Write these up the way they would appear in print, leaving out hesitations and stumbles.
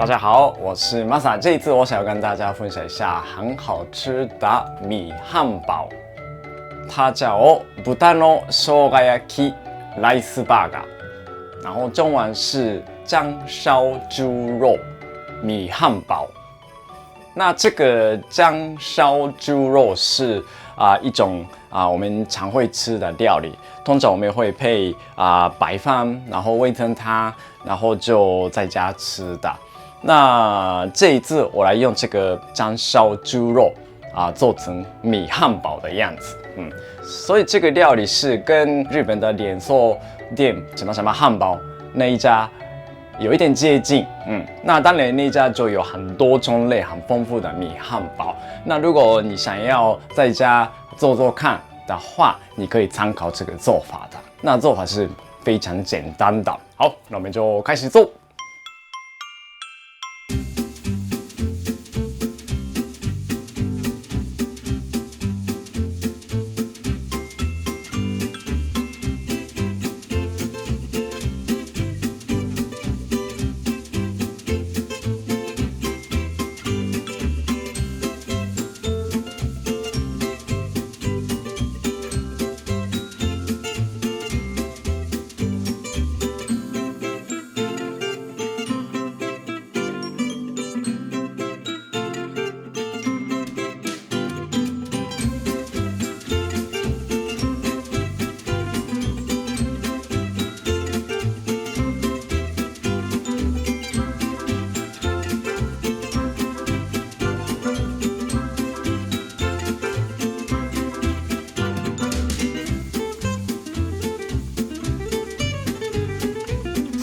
大家好，我是 Masa。这一次我想要跟大家分享一下很好吃的米汉堡，它叫豚の生姜焼きライスバーガー，然后中文是张烧猪肉米汉堡。那这个张烧猪肉是一种我们常会吃的料理，通常我们会配白饭，然后味噌汤，然后就在家吃的。那这一次我来用这个张烧猪肉做成米汉堡的样子，所以这个料理是跟日本的连锁店什么汉堡那一家有一点接近，那当然那家就有很多种类、很丰富的米汉堡。那如果你想要在家做看的话，你可以参考这个做法的。那做法是非常简单的。好，那我们就开始做。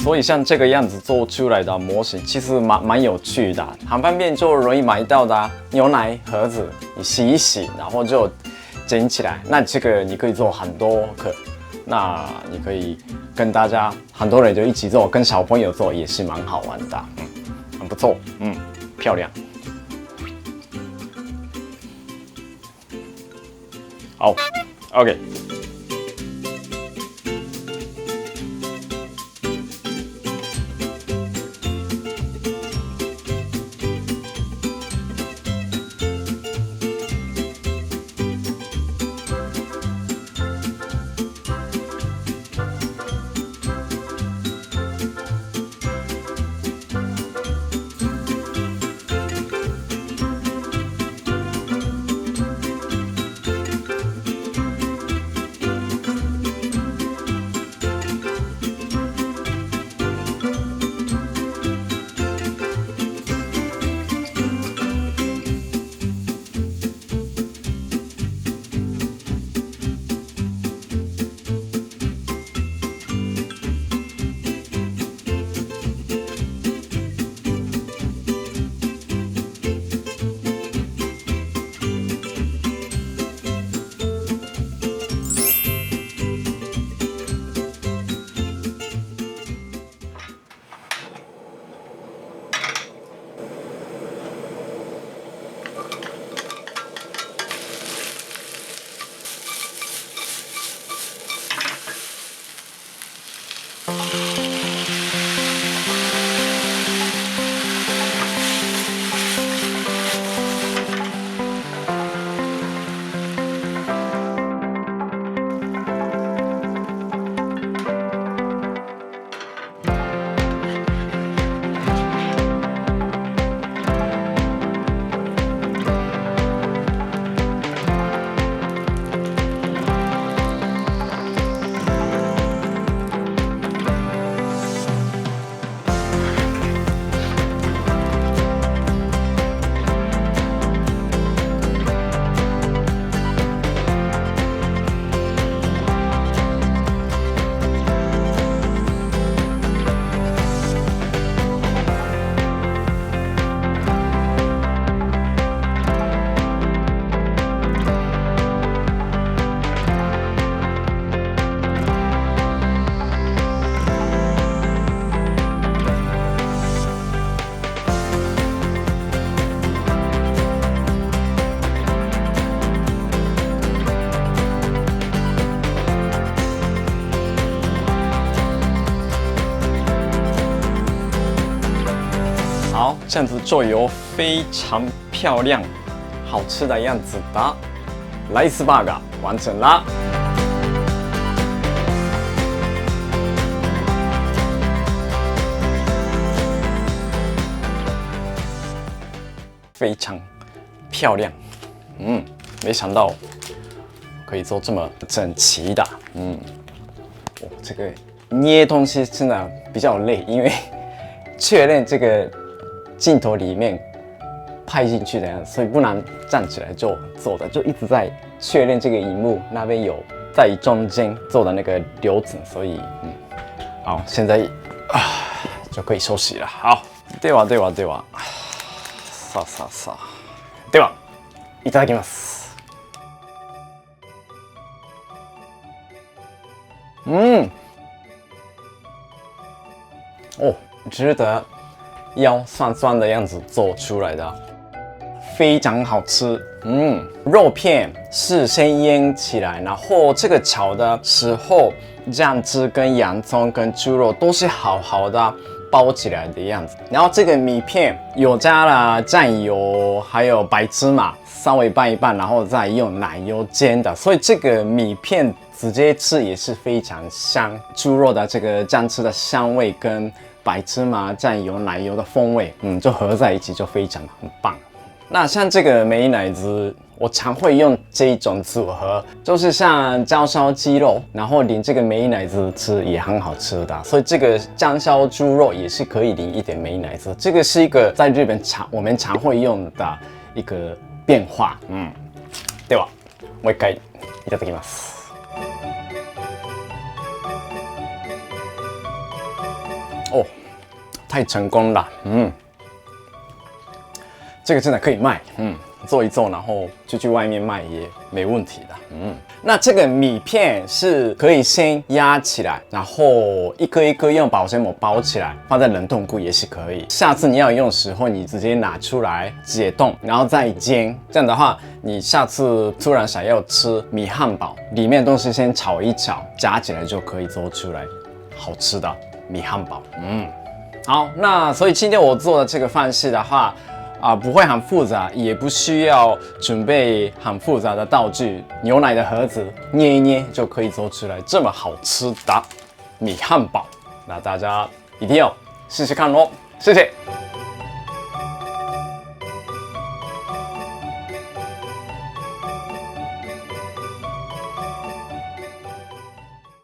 所以像这个样子做出来的模型，其实蛮有趣的，很方便，就容易买到的牛奶盒子，你洗一洗，然后就捡起来。那这个你可以做很多个，那你可以跟大家很多人就一起做，跟小朋友做也是蛮好玩的，很不错，漂亮。好 ，OK。这样子就有非常漂亮、好吃的样子的ライスバーガー完成啦。非常漂亮，没想到可以做这么整齐的，这个捏东西真的比较累，因为确认这个镜头里面拍进去的样子，所以不能站起来就做的，就一直在确认这个荧幕那边有在中间做的那个流程，所以好，现在就可以休息了。好，ではさあ。では、いただきます。值得要酸酸的样子做出来的，非常好吃。肉片是先腌起来，然后这个炒的时候，酱汁跟洋葱跟猪肉都是好好的包起来的样子。然后这个米片有加了酱油，还有白芝麻，稍微拌一拌，然后再用奶油煎的，所以这个米片直接吃也是非常香。猪肉的这个酱汁的香味跟白芝麻、酱油、奶油的风味，就合在一起就非常很棒。那像这个美乃滋，我常会用这一种组合，就是像焦烧鸡肉，然后淋这个美乃滋吃也很好吃的。所以这个酱烧猪肉也是可以淋一点美乃滋，这个是一个在日本我们常会用的一个变化。ではもう一回いただきます。太成功了，这个真的可以卖，做一做，然后就去外面卖也没问题的，那这个米片是可以先压起来，然后一颗一颗用保鲜膜包起来，放在冷冻库也是可以。下次你要用的时候，你直接拿出来解冻，然后再煎。这样的话，你下次突然想要吃米汉堡，里面东西先炒一炒，夹起来就可以做出来好吃的米汉堡。好，那所以今天我做的这个饭式的话，不会很复杂，也不需要准备很复杂的道具，牛奶的盒子捏一捏就可以做出来这么好吃的米汉堡。那大家一定要试试看哦，谢谢。